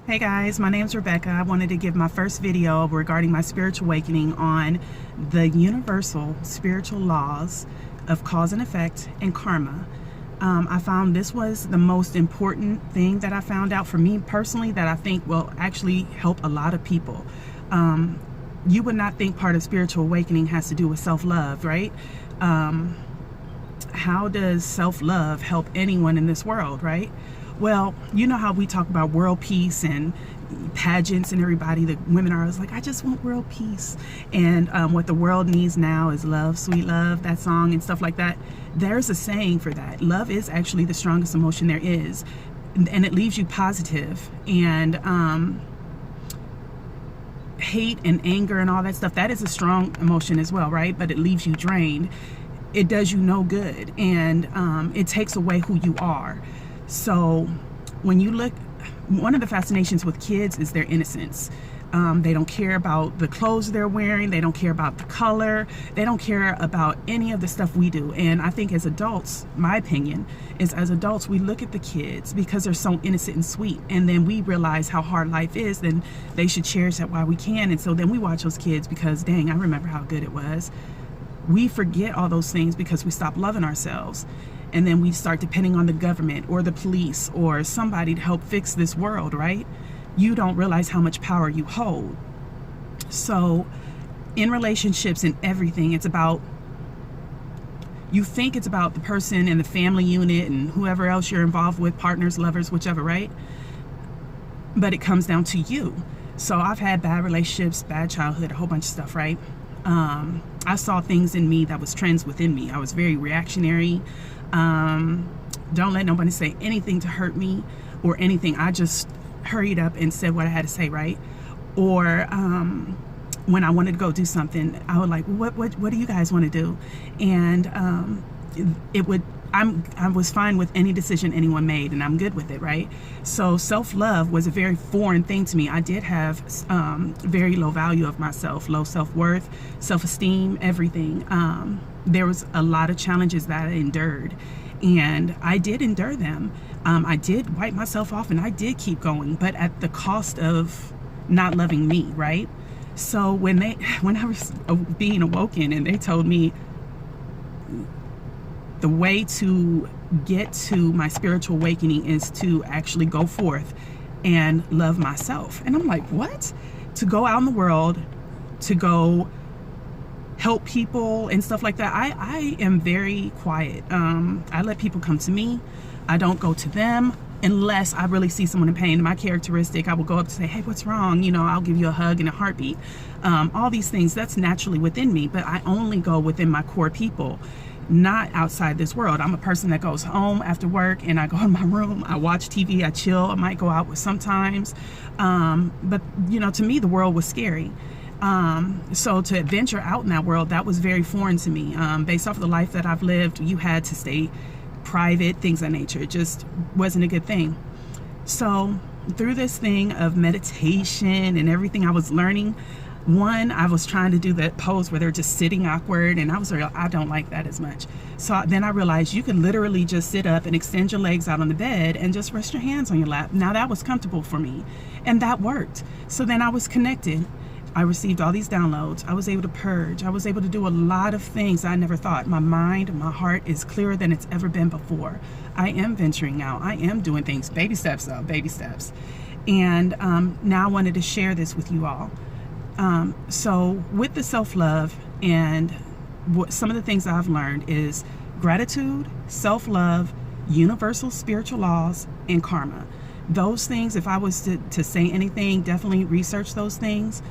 Hey guys, my name's Rebecca. I wanted to give my first video regarding my spiritual awakening on the universal spiritual laws of cause and effect and karma. I found this was the most important thing that I found out for me personally that I think will actually help a lot of people. You would not think part of spiritual awakening has to do with self-love, right? How does self-love help anyone in this world, right? Well, you know how we talk about world peace and pageants and everybody, the women are always like, I just want world peace. And what the world needs now is love, sweet love, that song and stuff like that. There's a saying for that. Love is actually the strongest emotion there is. And it leaves you positive. And hate and anger and all that stuff, that is a strong emotion as well, right? But it leaves you drained. It does you no good. And it takes away who you are. So when you look, one of the fascinations with kids is their innocence. They don't care about the clothes they're wearing. They don't care about the color. They don't care about any of the stuff we do. And I think as adults, my opinion is as adults, we look at the kids because they're so innocent and sweet. And then we realize how hard life is, then they should cherish that while we can. And so then we watch those kids because, dang, I remember how good it was. We forget all those things because we stop loving ourselves. And then we start depending on the government or the police or somebody to help fix this world, right? You don't realize how much power you hold. So in relationships and everything, it's about, you think it's about the person and the family unit and whoever else you're involved with, partners, lovers, whichever, right? But it comes down to you. So I've had bad relationships, bad childhood, a whole bunch of stuff, right? I saw things in me that was trends within me. I was very reactionary. Don't let nobody say anything to hurt me or anything. I just hurried up and said what I had to say, right? Or when I wanted to go do something, I would like, what do you guys want to do? And I was fine with any decision anyone made, and I'm good with it, right? So self-love was a very foreign thing to me. I did have very low value of myself, low self-worth, self-esteem, everything. There was a lot of challenges that I endured, and I did endure them. I did wipe myself off, and I did keep going, but at the cost of not loving me, right? So when I was being awoken and they told me the way to get to my spiritual awakening is to actually go forth and love myself. And I'm like, what? To go out in the world, to go help people and stuff like that. I am very quiet. I let people come to me. I don't go to them unless I really see someone in pain. My characteristic, I will go up to say, hey, what's wrong? You know, I'll give you a hug and a heartbeat. All these things, that's naturally within me, but I only go within my core people, not outside this world. I'm a person that goes home after work and I go in my room, I watch TV, I chill, I might go out with sometimes. But you know, to me, the world was scary. So to venture out in that world, that was very foreign to me. Based off of the life that I've lived, you had to stay private, things of nature. It just wasn't a good thing. So through this thing of meditation and everything I was learning, one, I was trying to do that pose where they're just sitting awkward, and I don't like that as much. So then I realized you can literally just sit up and extend your legs out on the bed and just rest your hands on your lap. Now that was comfortable for me, and that worked. So then I was connected. I received all these downloads. I was able to purge. I was able to do a lot of things I never thought. My mind, my heart is clearer than it's ever been before. I am venturing out. I am doing things. Baby steps though, baby steps. And now I wanted to share this with you all. So with the self-love and some of the things I've learned is gratitude, self-love, universal spiritual laws, and karma. Those things, if I was to say anything, definitely research those things.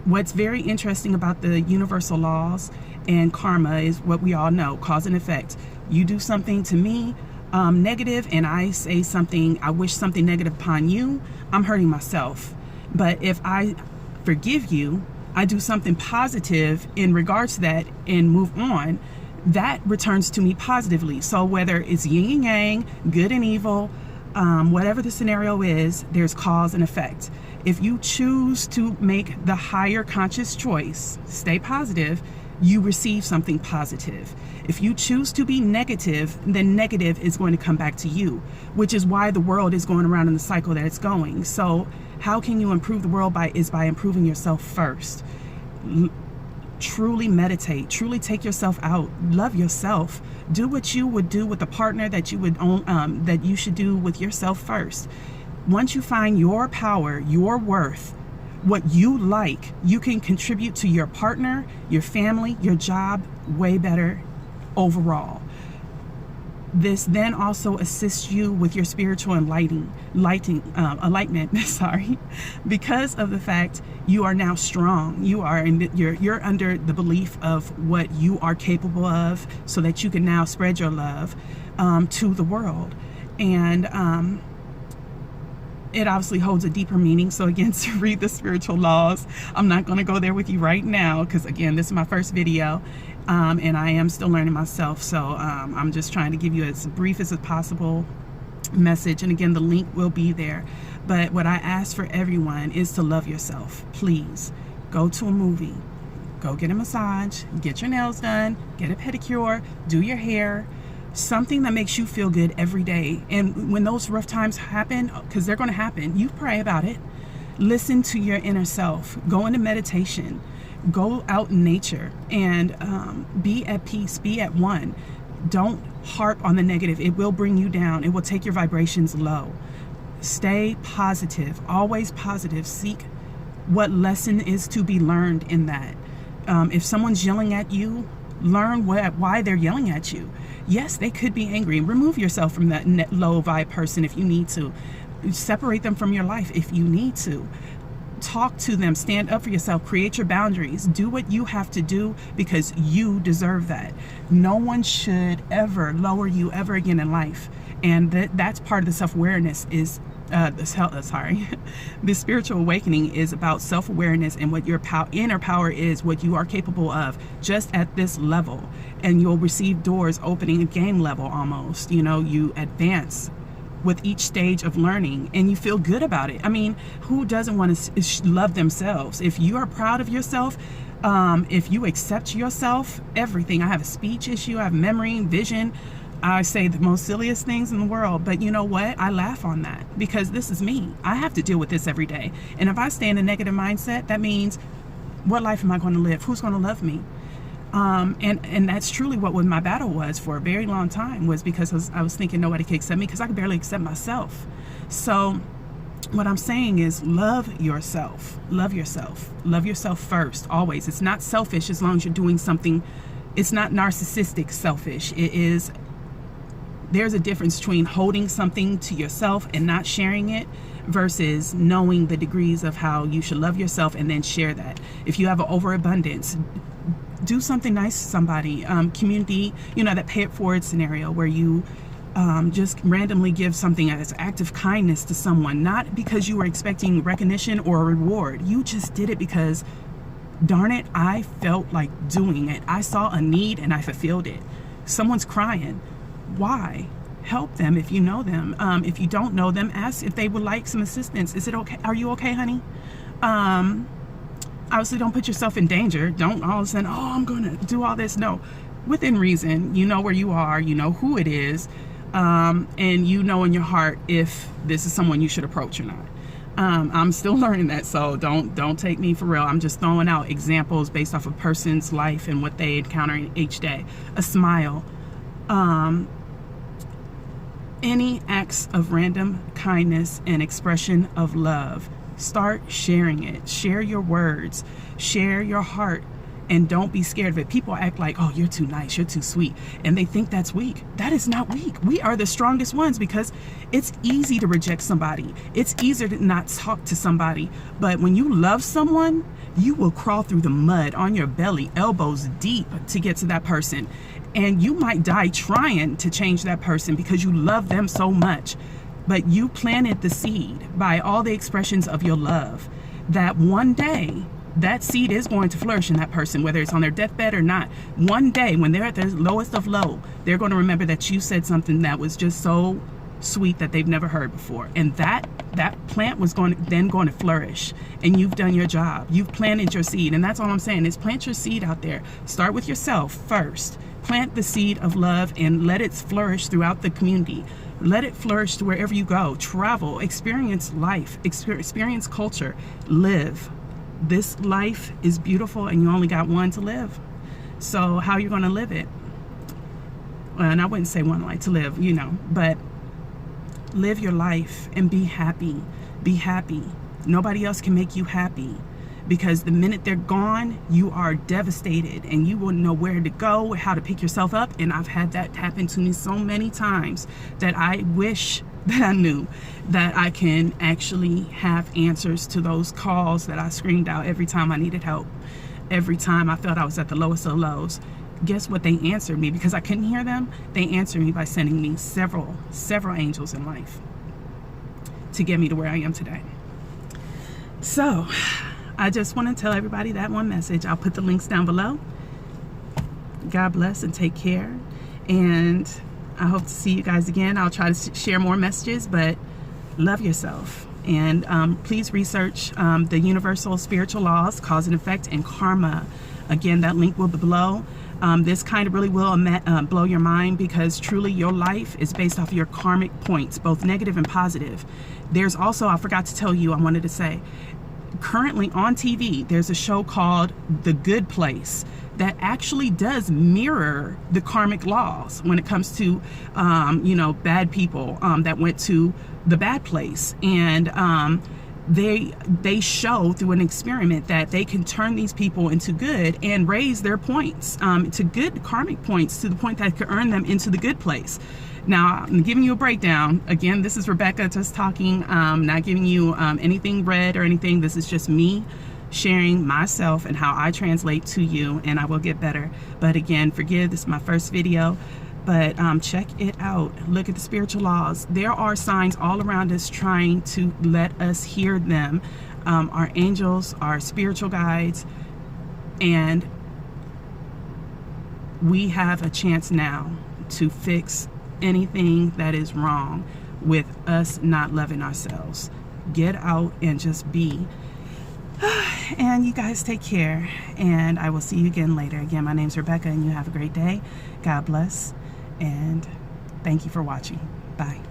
What's very interesting about the universal laws and karma is what we all know, cause and effect. You do something to me negative and I say something, I wish something negative upon you, I'm hurting myself. But if I forgive you, I do something positive in regards to that and move on, that returns to me positively. So whether it's yin and yang, good and evil, whatever the scenario is, there's cause and effect. If you choose to make the higher conscious choice, stay positive, you receive something positive. If you choose to be negative, then negative is going to come back to you, which is why the world is going around in the cycle that it's going. So how can you improve the world? By improving yourself first. Truly meditate, truly take yourself out, love yourself, do what you would do with a partner that you would own, that you should do with yourself first. Once you find your power, your worth, what you like, you can contribute to your partner, your family, your job way better overall. This then also assists you with your spiritual enlightenment, sorry, because of the fact you are now strong. You are you're under the belief of what you are capable of, so that you can now spread your love to the world. And it obviously holds a deeper meaning. So again, to read the spiritual laws, I'm not going to go there with you right now, because again, this is my first video. And I am still learning myself, so I'm just trying to give you as brief as possible message. And again, the link will be there. But what I ask for everyone is to love yourself. Please go to a movie, go get a massage, get your nails done, get a pedicure, do your hair, something that makes you feel good every day. And when those rough times happen, because they're going to happen, you pray about it. Listen to your inner self. Go into meditation. Go out in nature and be at peace, be at one. Don't harp on the negative. It will bring you down. It will take your vibrations low. Stay positive, always positive. Seek what lesson is to be learned in that. If someone's yelling at you, learn why they're yelling at you. Yes, they could be angry. Remove yourself from that low vibe person if you need to. Separate them from your life if you need to. Talk to them, stand up for yourself, create your boundaries, do what you have to do, because you deserve that. No one should ever lower you ever again in life. And that's part of the self-awareness is the spiritual awakening is about self-awareness and what your inner power is, what you are capable of just at this level. And you'll receive doors opening at game level almost. You know, you advance with each stage of learning and you feel good about it. I mean, who doesn't want to love themselves? If you are proud of yourself, if you accept yourself, everything. I have a speech issue, I have memory, vision. I say the most silliest things in the world, but you know what? I laugh on that because this is me. I have to deal with this every day. And if I stay in a negative mindset, that means what life am I going to live? Who's going to love me? And that's truly what my battle was for a very long time, was because I was thinking nobody could accept me because I could barely accept myself. So what I'm saying is love yourself. Love yourself. Love yourself first, always. It's not selfish as long as you're doing something. It's not narcissistic selfish. There's a difference between holding something to yourself and not sharing it versus knowing the degrees of how you should love yourself and then share that. If you have an overabundance, do something nice to somebody. Community, that pay it forward scenario where you just randomly give something as an act of kindness to someone, not because you were expecting recognition or a reward. You just did it because, darn it, I felt like doing it. I saw a need and I fulfilled it. Someone's crying. Why? Help them if you know them. If you don't know them, ask if they would like some assistance. Is it okay? Are you okay, honey? Obviously, don't put yourself in danger. Don't all of a sudden, I'm going to do all this. No, within reason. You know where you are. You know who it is. And you know in your heart if this is someone you should approach or not. I'm still learning that, so don't take me for real. I'm just throwing out examples based off a person's life and what they encounter each day. A smile. Any acts of random kindness and expression of love. Start sharing it. Share your words. Share your heart. And don't be scared of it. People act like, you're too nice, you're too sweet. And they think that's weak. That is not weak. We are the strongest ones because it's easy to reject somebody. It's easier to not talk to somebody. But when you love someone, you will crawl through the mud on your belly, elbows deep to get to that person. And you might die trying to change that person because you love them so much. But you planted the seed by all the expressions of your love that one day that seed is going to flourish in that person, whether it's on their deathbed or not. One day when they're at their lowest of low, they're going to remember that you said something that was just so sweet that they've never heard before. And that plant was going to flourish. And you've done your job. You've planted your seed. And that's all I'm saying is plant your seed out there. Start with yourself first. Plant the seed of love and let it flourish throughout the community. Let it flourish to wherever you go. Travel, experience life, experience culture, live. This life is beautiful and you only got one to live. So how are you going to live it? And I wouldn't say one life to live, you know, but live your life and be happy. Be happy. Nobody else can make you happy, because the minute they're gone, you are devastated and you wouldn't know where to go, how to pick yourself up. And I've had that happen to me so many times that I wish that I knew that I can actually have answers to those calls that I screamed out every time I needed help, every time I felt I was at the lowest of lows. Guess what? They answered me because I couldn't hear them. They answered me by sending me several angels in life to get me to where I am today. So I just want to tell everybody that one message. I'll put the links down below. God bless and take care. And I hope to see you guys again. I'll try to share more messages, but love yourself. And please research the universal spiritual laws, cause and effect, and karma. Again, that link will be below. This kind of really will blow your mind, because truly your life is based off of your karmic points, both negative and positive. There's also, I forgot to tell you, I wanted to say, currently on TV, there's a show called The Good Place that actually does mirror the karmic laws when it comes to, you know, bad people that went to the bad place. And they show through an experiment that they can turn these people into good and raise their points to good karmic points, to the point that could earn them into the good place. Now, I'm giving you a breakdown. Again, this is Rebecca just talking, not giving you anything read or anything. This is just me sharing myself and how I translate to you, and I will get better. But again, forgive, this is my first video. But check it out. Look at the spiritual laws. There are signs all around us trying to let us hear them. Our angels, our spiritual guides, and we have a chance now to fix anything that is wrong with us not loving ourselves. Get out and just be. And you guys take care, and I will see you again later. Again, my name's Rebecca, and you have a great day. God bless. And thank you for watching. Bye.